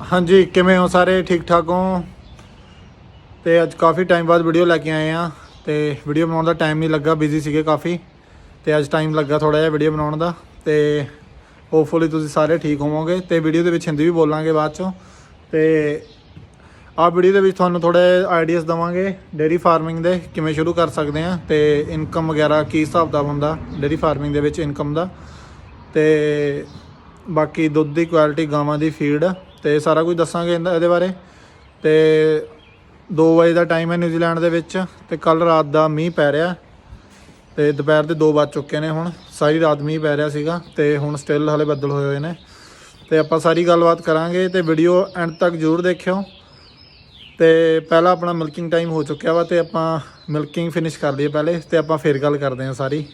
हाँ जी, किमें हो सारे ठीक ठाक हो। तो अज काफ़ी टाइम बाद वीडियो लैके आए हैं। तो वीडियो बनाने का टाइम नहीं लगा, बिजी सीगे काफ़ी। तो अज टाइम लगा थोड़ा जिहा वीडियो बनाने का। तो होपफुली तुम सारे ठीक होवोगे। तो वीडियो के हिंदी भी बोलांगे बाद चों। तो आप वीडियो के थोड़ा थोड़े आइडियाज़ देवांगे डेयरी फार्मिंग के किमें शुरू कर सकते हैं। तो इनकम वगैरह की हिसाब किताब होंदा डेयरी फार्मिंग के विच इनकम का। तो बाकी दुध की क्वालिटी, गावां की फीड, तो सारा कुछ दसांगे ये बारे। तो 2 बजे का टाइम है न्यूजीलैंड के विच। ते कल रात का मीह पै रहा। तो दोपहर के 2 बज चुके हैं। हुण सारी रात मीह पै रहा सीगा। ते हुण स्टिल हाले बदल होए हुए हैं। तो आपां सारी गलबात करांगे। तो वीडियो एंड तक जरूर देखियो। तो पहला अपना मिल्किंग टाइम हो चुका वा। तो आपां मिल्किंग फिनिश कर लिए पहले, तो आपां फिर गल करते हैं सारी।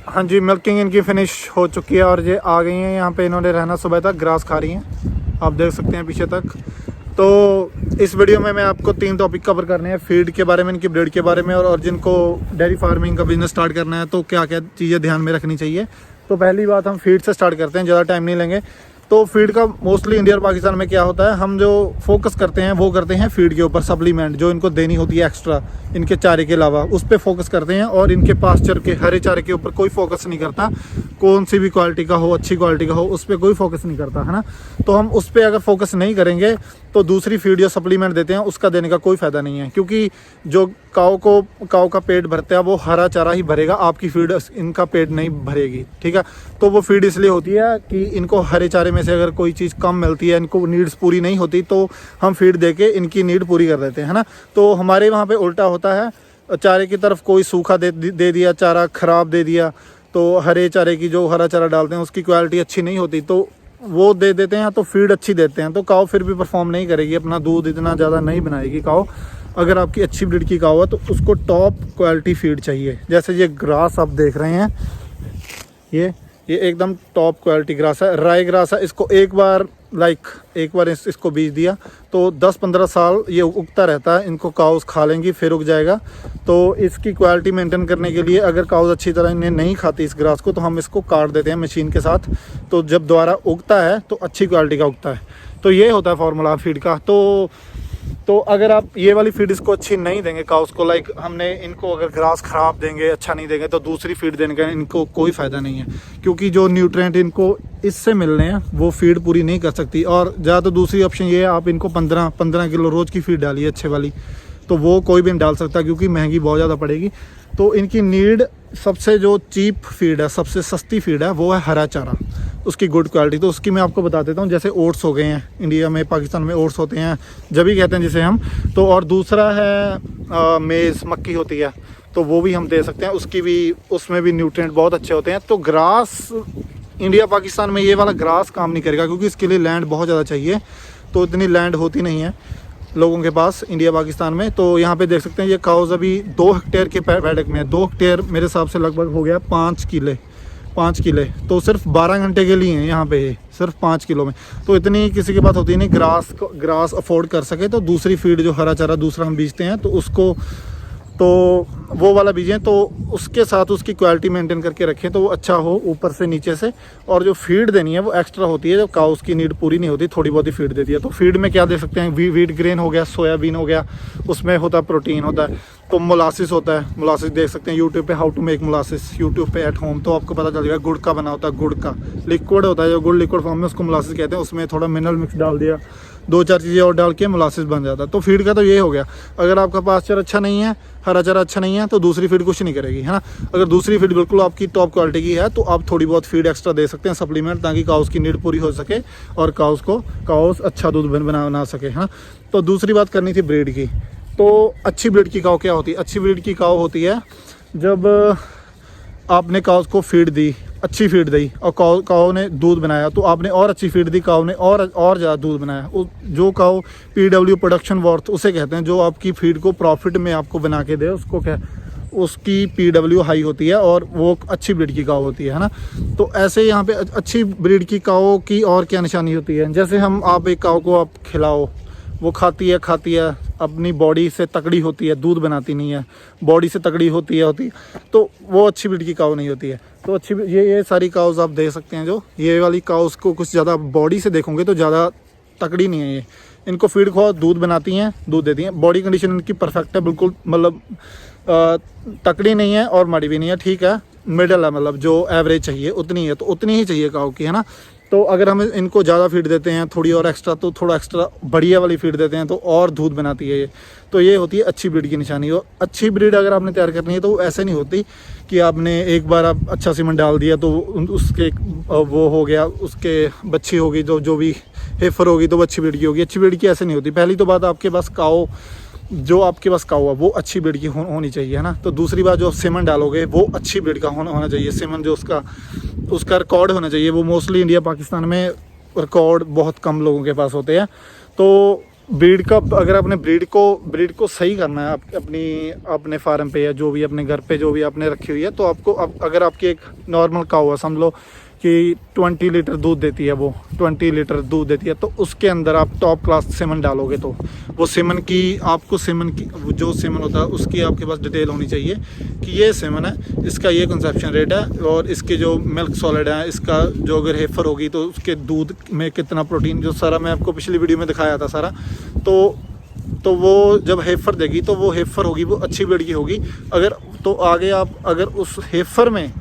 हाँ जी, मिल्किंग इनकी फिनिश हो चुकी है और ये आ गई हैं यहाँ पे। इन्होंने रहना सुबह तक ग्रास खा रही हैं, आप देख सकते हैं पीछे तक। तो इस वीडियो में मैं आपको 3 टॉपिक कवर करने हैं। फीड के बारे में, इनकी ब्रीड के बारे में, और जिनको डेयरी फार्मिंग का बिजनेस स्टार्ट करना है तो क्या क्या चीज़ें ध्यान में रखनी चाहिए। तो पहली बात, हम फीड से स्टार्ट करते हैं, ज़्यादा टाइम नहीं लेंगे। तो फीड का मोस्टली इंडिया और पाकिस्तान में क्या होता है, हम जो फोकस करते हैं वो करते हैं फीड के ऊपर, सप्लीमेंट जो इनको देनी होती है एक्स्ट्रा इनके चारे के अलावा, उस पर फोकस करते हैं। और इनके पास्चर के हरे चारे के ऊपर कोई फोकस नहीं करता। कौन सी भी क्वालिटी का हो, अच्छी क्वालिटी का हो, उस पर कोई फोकस नहीं करता, है ना। तो हम उस पर अगर फोकस नहीं करेंगे तो दूसरी फीड जो सप्लीमेंट देते हैं उसका देने का कोई फ़ायदा नहीं है। क्योंकि जो काऊ का पेट भरता है वो हरा चारा ही भरेगा, आपकी फीड इनका पेट नहीं भरेगी, ठीक है। तो वो फीड इसलिए होती है कि इनको हरे चारे में से अगर कोई चीज़ कम मिलती है, इनको नीड्स पूरी नहीं होती, तो हम फीड दे के इनकी नीड पूरी कर देते हैं, है ना। तो हमारे वहाँ पे उल्टा होता है, चारे की तरफ कोई सूखा दे दिया, चारा ख़राब दे दिया। तो हरे चारे की जो हरा चारा डालते हैं उसकी क्वालिटी अच्छी नहीं होती, तो वो दे देते हैं। तो फीड अच्छी देते हैं तो काऊ फिर भी परफॉर्म नहीं करेगी, अपना दूध इतना ज़्यादा नहीं बनाएगी काऊ। अगर आपकी अच्छी ब्रीड की काऊ है तो उसको टॉप क्वालिटी फीड चाहिए। जैसे ये ग्रास आप देख रहे हैं, ये एकदम टॉप क्वालिटी ग्रास है, राई ग्रास है। इसको एक बार इसको बीज दिया तो 10-15 साल ये उगता रहता है। इनको काउस खा लेंगी, फिर उग जाएगा। तो इसकी क्वालिटी मेंटेन करने के लिए अगर काउस अच्छी तरह इन्हें नहीं खाती इस ग्रास को, तो हम इसको काट देते हैं मशीन के साथ। तो जब दोबारा उगता है तो अच्छी क्वालिटी का उगता है। तो ये होता है फार्मूला फीड का। तो अगर आप ये वाली फीड इसको अच्छी नहीं देंगे काउस को, हमने इनको अगर ग्रास ख़राब देंगे, अच्छा नहीं देंगे, तो दूसरी फीड देने का इनको कोई फ़ायदा नहीं है। क्योंकि जो न्यूट्रिएंट इनको इससे मिल रहे हैं वो फीड पूरी नहीं कर सकती। और ज़्यादा तो दूसरी ऑप्शन ये है, आप इनको 15 किलो रोज़ की फीड डालिए अच्छे वाली, तो वो कोई भी नहीं डाल सकता क्योंकि महंगी बहुत ज़्यादा पड़ेगी। तो इनकी नीड, सबसे जो चीप फीड है, सबसे सस्ती फीड है, वो है हरा चारा, उसकी गुड क्वालिटी। तो उसकी मैं आपको बता देता हूँ। जैसे ओट्स हो गए हैं, इंडिया में पाकिस्तान में ओट्स होते हैं, जभी कहते हैं जिसे हम। तो और दूसरा है मेज़, मक्की होती है, तो वो भी हम दे सकते हैं। उसमें भी न्यूट्रिएंट बहुत अच्छे होते हैं। तो ग्रास इंडिया पाकिस्तान में ये वाला ग्रास काम नहीं करेगा क्योंकि इसके लिए लैंड बहुत ज़्यादा चाहिए। तो इतनी लैंड होती नहीं है लोगों के पास इंडिया पाकिस्तान में। तो यहाँ पे देख सकते हैं ये काउज अभी 2 हेक्टेयर के पैडक में है। 2 हेक्टेयर मेरे हिसाब से लगभग हो गया 5 किले। तो सिर्फ 12 घंटे के लिए हैं यहाँ पे, सिर्फ 5 किलो में। तो इतनी किसी के पास होती नहीं ग्रास अफोर्ड कर सके। तो दूसरी फीड जो हरा चारा दूसरा हम बीजते हैं, तो उसको तो वो वाला बीजें, तो उसके साथ उसकी क्वालिटी मेंटेन करके रखें तो वो अच्छा हो ऊपर से नीचे से। और जो फीड देनी है वो एक्स्ट्रा होती है, जो काउस की नीड पूरी नहीं होती, थोड़ी बहुत ही फीड देती है। तो फीड में क्या दे सकते हैं, व्हीट ग्रेन हो गया, सोयाबीन हो गया, उसमें होता प्रोटीन होता है। तो मोलासिस होता है, मोलासिस देख सकते हैं यूट्यूब पे, how to make molasses YouTube पे एट होम, तो आपको पता चल जाएगा। गुड़ का बना होता है, गुड़ का लिक्विड होता है, जो गुड़ लिक्विड फॉर्म में उसको मोलासिस कहते हैं। उसमें थोड़ा मिनरल मिक्स डाल दिया, 2-4 चीज़ें और डाल के मोलासिस बन जाता है। तो फीड का तो ये हो गया। अगर आपका पास्चर अच्छा नहीं है, हरा चारा अच्छा नहीं है, तो दूसरी फीड कुछ नहीं करेगी, है ना। अगर दूसरी फीड बिल्कुल आपकी टॉप क्वालिटी की है तो आप थोड़ी बहुत फीड एक्स्ट्रा दे सकते हैं, सप्लीमेंट, ताकि काउस की नीड पूरी हो सके और काउस अच्छा दूध बना सके, है ना। तो दूसरी बात करनी थी ब्रीड की। तो अच्छी ब्रीड की काऊ क्या होती है? अच्छी ब्रीड की काऊ होती है जब आपने काउस को फीड दी, अच्छी फीड दी, और काऊ ने दूध बनाया, तो आपने और अच्छी फीड दी, काऊ ने और ज़्यादा दूध बनाया। जो काऊ PW प्रोडक्शन वर्थ उसे कहते हैं, जो आपकी फीड को प्रॉफिट में आपको बना के दे, उसको क्या, उसकी PW हाई होती है और वो अच्छी ब्रीड की काऊ होती है ना। तो ऐसे यहाँ पे अच्छी ब्रीड की काऊ की और क्या निशानी होती है? जैसे आप एक काऊ को आप खिलाओ, वो खाती है, अपनी बॉडी से तगड़ी होती है, दूध बनाती नहीं है, बॉडी से तगड़ी होती है, तो वो अच्छी ब्रीड की काऊ नहीं होती है। तो अच्छी ये सारी काउस आप देख सकते हैं। जो ये वाली काउस को कुछ ज़्यादा बॉडी से देखोगे तो ज़्यादा तगड़ी नहीं है ये। इनको फीड खाओ, दूध बनाती हैं, दूध देती हैं, बॉडी कंडीशन इनकी परफेक्ट है, बिल्कुल मतलब तकड़ी नहीं है और माड़ी भी नहीं है, ठीक है, मिडल है, मतलब जो एवरेज चाहिए उतनी है, तो उतनी ही चाहिए काऊ की, है ना। तो अगर हम इनको ज़्यादा फीड देते हैं, थोड़ी और एक्स्ट्रा, तो थोड़ा एक्स्ट्रा बढ़िया वाली फीड देते हैं तो और दूध बनाती है ये। तो ये होती है अच्छी ब्रीड की निशानी। और अच्छी ब्रीड अगर आपने तैयार करनी है तो ऐसे नहीं होती कि आपने एक बार आप अच्छा सीमेंट डाल दिया तो उसके वो हो गया, उसके बच्ची होगी, जो भी हेफर होगी तो वो अच्छी ब्रीड की होगी। अच्छी ब्रीड की ऐसे नहीं होती। पहली तो बात, आपके पास काऊ, जो आपके पास काऊ है वो अच्छी ब्रीड की होनी चाहिए, है ना। तो दूसरी बात, जो सीमेंट डालोगे वो अच्छी ब्रीड का होना चाहिए। सीमेंट जो उसका रिकॉर्ड होना चाहिए। वो मोस्टली इंडिया पाकिस्तान में रिकॉर्ड बहुत कम लोगों के पास होते हैं। तो ब्रीड का, अगर आपने ब्रीड को सही करना है अपने फार्म पे या जो भी अपने घर पे जो भी आपने रखी हुई है, तो आपको अगर आपकी एक नॉर्मल काऊ है, समझ लो कि 20 लीटर दूध देती है, वो 20 लीटर दूध देती है, तो उसके अंदर आप टॉप क्लास सीमन डालोगे तो वो सीमन की, आपको सीमन की, जो सीमन होता है उसकी आपके पास डिटेल होनी चाहिए कि ये सीमन है, इसका ये कंजप्शन रेट है, और इसके जो मिल्क सॉलिड है, इसका जो अगर हेफर होगी तो उसके दूध में कितना प्रोटीन, जो सारा मैं आपको पिछली वीडियो में दिखाया था सारा। तो वो जब हेफर देगी तो वो हेफर होगी, वो अच्छी ब्रीड की होगी। अगर तो आगे आप अगर उस हेफर में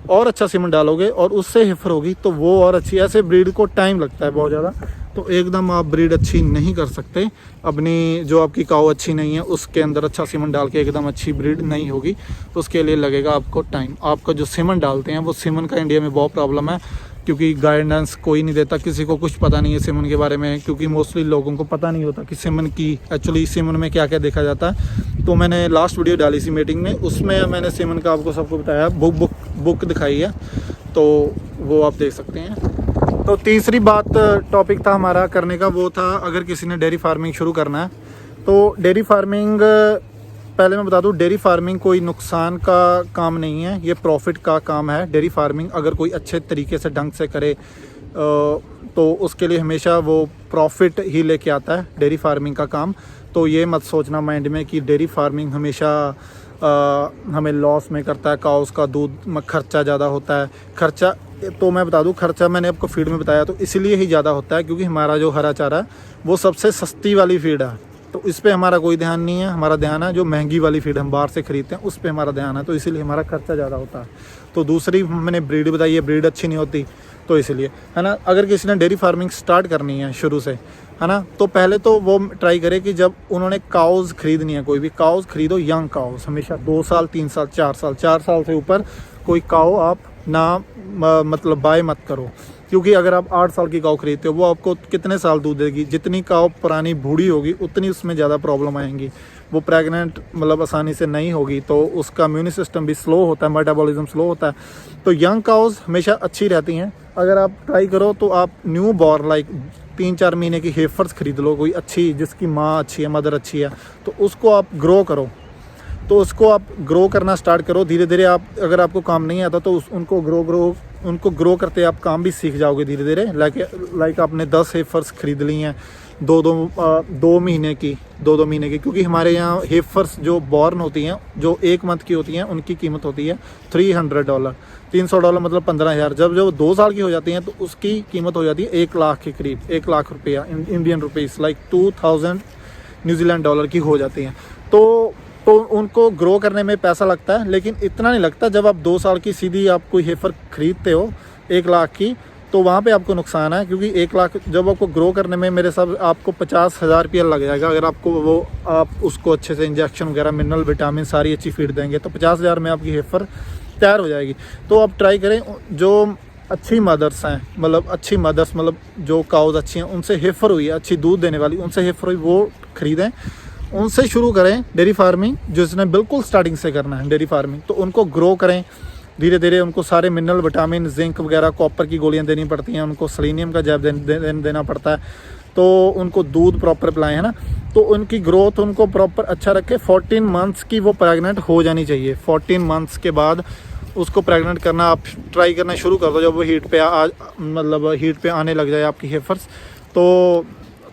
और अच्छा सीमेंट डालोगे और उससे हेफर होगी तो वो और अच्छी। ऐसे ब्रीड को टाइम लगता है बहुत ज़्यादा, तो एकदम आप ब्रीड अच्छी नहीं कर सकते। अपनी जो आपकी काऊ अच्छी नहीं है उसके अंदर अच्छा सीमेंट डाल के एकदम अच्छी ब्रीड नहीं होगी, तो उसके लिए लगेगा आपको टाइम। आपका जो सीमेंट डालते हैं वो सीमेंट का इंडिया में बहुत प्रॉब्लम है, क्योंकि गाइडेंस कोई नहीं देता, किसी को कुछ पता नहीं है सीमन के बारे में, क्योंकि मोस्टली लोगों को पता नहीं होता कि सीमन की एक्चुअली सीमन में क्या क्या देखा जाता है। तो मैंने लास्ट वीडियो डाली सी मीटिंग में, उसमें मैंने सीमन का आपको सबको बताया, बुक दिखाई है, तो वो आप देख सकते हैं। तो तीसरी बात टॉपिक था हमारा करने का, वो था अगर किसी ने डेयरी फार्मिंग शुरू करना है तो डेयरी फार्मिंग, पहले मैं बता दूं, डेयरी फार्मिंग कोई नुकसान का काम नहीं है, ये प्रॉफिट का काम है। डेयरी फार्मिंग अगर कोई अच्छे तरीके से ढंग से करे तो उसके लिए हमेशा वो प्रॉफिट ही लेके आता है डेयरी फार्मिंग का काम। तो ये मत सोचना माइंड में कि डेयरी फार्मिंग हमेशा हमें लॉस में करता है, काउस का दूध में खर्चा ज़्यादा होता है। खर्चा तो मैं बता दूं, खर्चा मैंने आपको फीड में बताया, तो इसलिए ही ज़्यादा होता है क्योंकि हमारा जो हरा चारा है वो सबसे सस्ती वाली फीड है, तो इस पे हमारा कोई ध्यान नहीं है। हमारा ध्यान है जो महंगी वाली फीड हम बाहर से खरीदते हैं, उस पे हमारा ध्यान है, तो इसीलिए हमारा खर्चा ज़्यादा होता है। तो दूसरी मैंने ब्रीड बताई है, ब्रीड अच्छी नहीं होती, तो इसलिए, है ना। अगर किसी ने डेयरी फार्मिंग स्टार्ट करनी है शुरू से, है ना, तो पहले तो वो ट्राई करे कि जब उन्होंने काउज़ खरीदनी है, कोई भी काउज़ खरीदो, यंग काउज़, हमेशा 2 साल 3 साल 4 साल से ऊपर कोई काऊ आप ना मतलब बाय मत करो, क्योंकि अगर आप 8 साल की काऊ खरीदते हो वो आपको कितने साल दूध देगी? जितनी काऊ पुरानी बूढ़ी होगी उतनी उसमें ज़्यादा प्रॉब्लम आएंगी, वो प्रेग्नेंट मतलब आसानी से नहीं होगी, तो उसका इम्यून सिस्टम भी स्लो होता है, मेटाबॉलिज्म स्लो होता है। तो यंग काउज़ हमेशा अच्छी रहती हैं। अगर आप ट्राई करो तो आप न्यू बॉर्न लाइक 3-4 महीने की हेफर्स खरीद लो, कोई अच्छी जिसकी माँ अच्छी है, मदर अच्छी है, तो उसको आप ग्रो करो, तो उसको आप ग्रो करना स्टार्ट करो धीरे धीरे। आप अगर आपको काम नहीं आता तो उनको ग्रो करते आप काम भी सीख जाओगे धीरे धीरे। लाइक आपने 10 हेफर्स खरीद ली हैं 2 महीने की, क्योंकि हमारे यहाँ हेफर्स जो बॉर्न होती हैं, जो 1 मंथ की होती हैं, उनकी कीमत होती है $300, $300 मतलब 15,000। जब 2 साल की हो जाती हैं तो उसकी कीमत हो जाती है 1 लाख के करीब, 1 लाख रुपया Indian rupees, like 2000 New Zealand dollar की हो जाती हैं। तो तो उनको ग्रो करने में पैसा लगता है, लेकिन इतना नहीं लगता। जब आप 2 साल की सीधी आप कोई हेफर खरीदते हो 1 लाख की, तो वहाँ पे आपको नुकसान है, क्योंकि 1 लाख जब आपको ग्रो करने में मेरे साथ आपको 50,000 रुपया लग जाएगा। अगर आपको वो आप उसको अच्छे से इंजेक्शन वगैरह मिनरल विटामिन सारी अच्छी फीड देंगे तो 50,000 में आपकी हेफर तैयार हो जाएगी। तो आप ट्राई करें जो अच्छी मदर्स हैं, मतलब अच्छी मदर्स, मतलब जो काउज अच्छी हैं, उनसे हेफर हुई है, अच्छी दूध देने वाली, उनसे हेफर हुई वो ख़रीदें, उनसे शुरू करें डेयरी फार्मिंग, जिसने बिल्कुल स्टार्टिंग से करना है डेयरी फार्मिंग। तो उनको ग्रो करें धीरे धीरे, उनको सारे मिनरल विटामिन जिंक वगैरह कॉपर की गोलियां देनी पड़ती हैं, उनको सेलेनियम का जैब देना पड़ता है, तो उनको दूध प्रॉपर पिलाएं, है ना। तो उनकी ग्रोथ उनको प्रॉपर अच्छा रखें। 14 मंथ्स की वो प्रेग्नेंट हो जानी चाहिए। 14 मंथ्स के बाद उसको प्रेग्नेंट करना आप ट्राई करना शुरू कर दो। जब वो हीट पे आने लग जाए आपकी हेफर्स, तो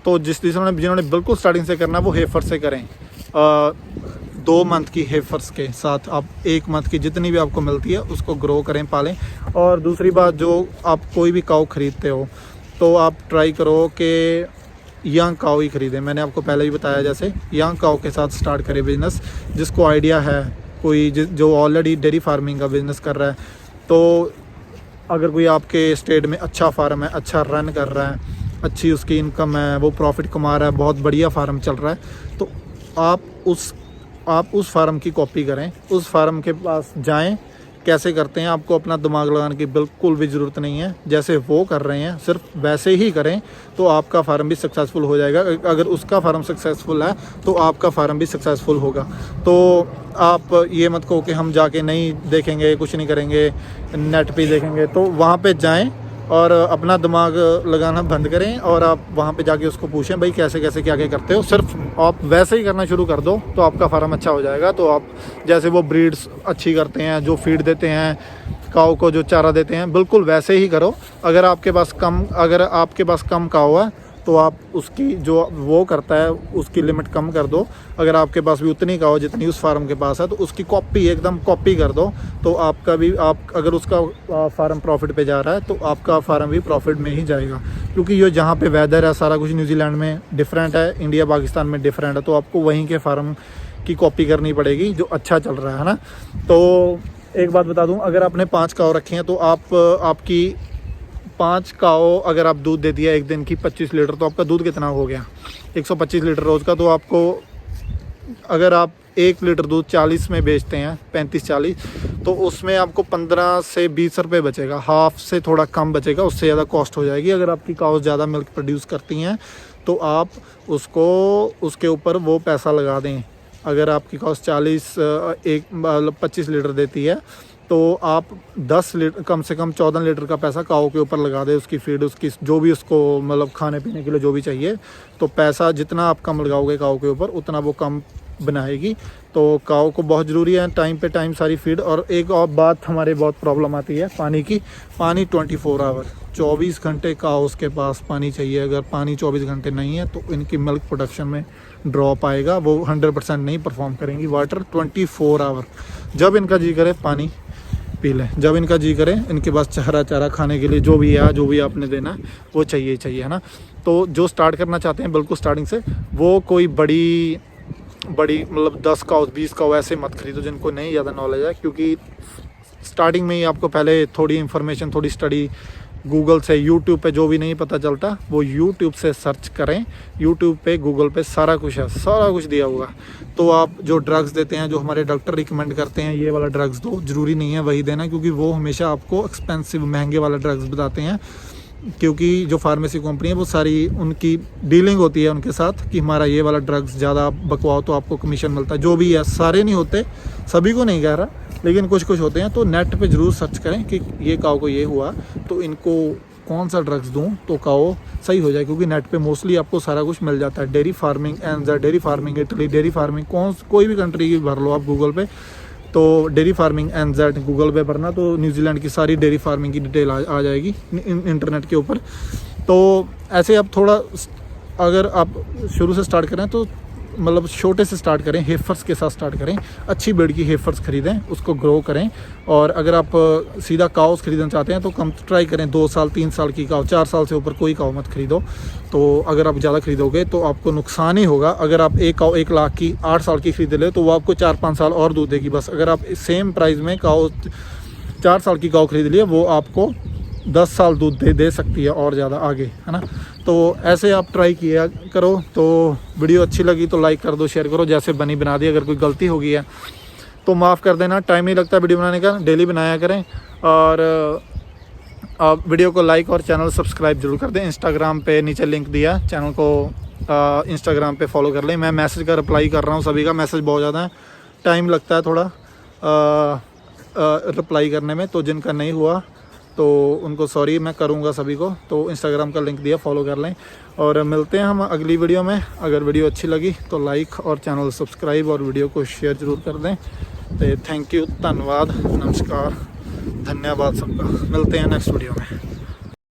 जिन्होंने बिल्कुल स्टार्टिंग से करना वो हेफर से करें। 2 मंथ की हेफर्स के साथ आप 1 मंथ की जितनी भी आपको मिलती है उसको ग्रो करें, पालें। और दूसरी बात, जो आप कोई भी काऊ खरीदते हो तो आप ट्राई करो कि यंग काऊ ही खरीदें। मैंने आपको पहले ही बताया, जैसे यंग काऊ के साथ स्टार्ट करें बिज़नेस। जिसको आइडिया है, कोई जो ऑलरेडी डेयरी फार्मिंग का बिज़नेस कर रहा है, तो अगर कोई आपके स्टेट में अच्छा फार्म है, अच्छा रन कर रहा है, अच्छी उसकी इनकम है, वो प्रॉफिट कमा रहा है, बहुत बढ़िया फार्म चल रहा है, तो आप उस फार्म की कॉपी करें, उस फार्म के पास जाएं। कैसे करते हैं आपको अपना दिमाग लगाने की बिल्कुल भी ज़रूरत नहीं है। जैसे वो कर रहे हैं सिर्फ वैसे ही करें तो आपका फार्म भी सक्सेसफुल हो जाएगा। अगर उसका फार्म सक्सेसफुल है तो आपका फार्म भी सक्सेसफुल होगा। तो आप ये मत कहो कि हम जाके नहीं देखेंगे, कुछ नहीं करेंगे, नेट पे देखेंगे। तो वहाँ पे जाएं और अपना दिमाग लगाना बंद करें और आप वहाँ पे जाके उसको पूछें, भाई कैसे कैसे क्या क्या करते हो। सिर्फ आप वैसे ही करना शुरू कर दो तो आपका फार्म अच्छा हो जाएगा। तो आप जैसे वो ब्रीड्स अच्छी करते हैं, जो फीड देते हैं काऊ को, जो चारा देते हैं, बिल्कुल वैसे ही करो। अगर आपके पास कम काऊ है तो आप उसकी जो वो करता है उसकी लिमिट कम कर दो। अगर आपके पास भी उतनी काऊ जितनी उस फार्म के पास है तो उसकी एकदम कॉपी कर दो। तो आपका भी, अगर उसका फार्म प्रॉफिट पे जा रहा है तो आपका फार्म भी प्रॉफिट में ही जाएगा। क्योंकि ये जहाँ पे वेदर है सारा कुछ न्यूजीलैंड में डिफरेंट है, इंडिया पाकिस्तान में डिफरेंट है, तो आपको वहीं के फार्म की कॉपी करनी पड़ेगी जो अच्छा चल रहा है ना। तो एक बात बता दूं, अगर आपने 5 काऊ रखे हैं तो आपकी 5 काऊ अगर आप दूध दे दिया एक दिन की 25 लीटर, तो आपका दूध कितना हो गया? 125 लीटर रोज़ का। तो आपको अगर आप 1 लीटर दूध 40 में बेचते हैं, 35-40, तो उसमें आपको 15 से 20 रुपये बचेगा। हाफ से थोड़ा कम बचेगा, उससे ज़्यादा कॉस्ट हो जाएगी। अगर आपकी काऊ ज़्यादा मिल्क प्रोड्यूस करती हैं तो आप उसके ऊपर वो पैसा लगा दें। अगर आपकी काऊ 25 लीटर देती है तो आप 10 लीटर, कम से कम 14 लीटर का पैसा काऊ के ऊपर लगा दे। उसकी फीड, उसकी जो भी उसको मतलब खाने पीने के लिए जो भी चाहिए, तो पैसा जितना आप कम लगाओगे काऊ के ऊपर उतना वो कम बनाएगी। तो काऊ को बहुत ज़रूरी है टाइम पे टाइम सारी फीड। और एक और बात हमारे बहुत प्रॉब्लम आती है पानी की। पानी 24 आवर 24 घंटे काऊ उसके पास पानी चाहिए। अगर पानी 24 घंटे नहीं है तो इनकी मिल्क प्रोडक्शन में ड्रॉप आएगा, वो 100% नहीं परफॉर्म करेंगी। वाटर 24 आवर, जब इनका जी करे पानी पी लें, जब इनका जी करे, इनके पास चारा खाने के लिए जो भी आपने देना है वो चाहिए, है ना। तो जो स्टार्ट करना चाहते हैं बिल्कुल स्टार्टिंग से, वो कोई बड़ी मतलब 10 काऊ 20 काऊ ऐसे मत खरीदो जिनको नहीं ज़्यादा नॉलेज है। क्योंकि स्टार्टिंग में ही आपको पहले थोड़ी इन्फॉर्मेशन, थोड़ी स्टडी गूगल से, यूट्यूब पे जो भी नहीं पता चलता वो यूट्यूब से सर्च करें। यूट्यूब पे, गूगल पे सारा कुछ है, सारा कुछ दिया हुआ। तो आप जो ड्रग्स देते हैं, जो हमारे डॉक्टर रिकमेंड करते हैं ये वाला ड्रग्स दो, ज़रूरी नहीं है वही देना, क्योंकि वो हमेशा आपको एक्सपेंसिव महंगे वाला ड्रग्स बताते हैं। क्योंकि जो फार्मेसी कंपनी है वो सारी उनकी डीलिंग होती है उनके साथ कि हमारा ये वाला ड्रग्स ज़्यादा बकवाओ तो आपको कमीशन मिलता है। जो भी है, सारे नहीं होते, सभी को नहीं कह रहा, लेकिन कुछ होते हैं। तो नेट पे ज़रूर सर्च करें कि ये काऊ को ये हुआ तो इनको कौन सा ड्रग्स दूं तो काऊ सही हो जाए। क्योंकि नेट पे मोस्टली आपको सारा कुछ मिल जाता है। Dairy farming एनजेड, dairy farming Italy, dairy farming कोई भी कंट्री की भर लो आप गूगल पे। तो डेयरी फार्मिंग एनजेड गूगल पे भरना तो न्यूजीलैंड की सारी डेयरी फार्मिंग की डिटेल आ जाएगी इंटरनेट के ऊपर। तो ऐसे आप थोड़ा, अगर आप शुरू से स्टार्ट करें तो मतलब छोटे से स्टार्ट करें, हेफर्स के साथ स्टार्ट करें, अच्छी ब्रीड की हेफर्स खरीदें, उसको ग्रो करें। और अगर आप सीधा काउस खरीदना चाहते हैं तो कम ट्राई करें, 2 साल 3 साल की काउ, 4 साल से ऊपर कोई काउ मत खरीदो। तो अगर आप ज़्यादा खरीदोगे तो आपको नुकसान ही होगा। अगर आप एक काउ 1 लाख की 8 साल की खरीद ले तो वो आपको 4-5 साल और दूध देगी बस। अगर आप सेम प्राइस में काउ 4 साल की काउ खरीद लिए, वो आपको 10 साल दूध दे सकती है और ज़्यादा आगे, है ना। तो ऐसे आप ट्राई किया करो। तो वीडियो अच्छी लगी तो लाइक कर दो, शेयर करो, जैसे बनी बना दी। अगर कोई गलती हो गई है तो माफ़ कर देना, टाइम नहीं लगता वीडियो बनाने का, डेली बनाया करें। और आप वीडियो को लाइक और चैनल सब्सक्राइब जरूर कर दें। इंस्टाग्राम पे नीचे लिंक दिया, चैनल को इंस्टाग्राम पे फॉलो कर लें। मैं मैसेज का रिप्लाई कर रहा हूँ, सभी का मैसेज बहुत ज़्यादा है, टाइम लगता है थोड़ा रिप्लाई करने में। तो जिनका नहीं हुआ तो उनको सॉरी, मैं करूँगा सभी को। तो इंस्टाग्राम का लिंक दिया, फॉलो कर लें। और मिलते हैं हम अगली वीडियो में। अगर वीडियो अच्छी लगी तो लाइक और चैनल सब्सक्राइब और वीडियो को शेयर ज़रूर कर दें। तो थैंक यू, धन्यवाद, नमस्कार, धन्यवाद सबका। मिलते हैं नेक्स्ट वीडियो में।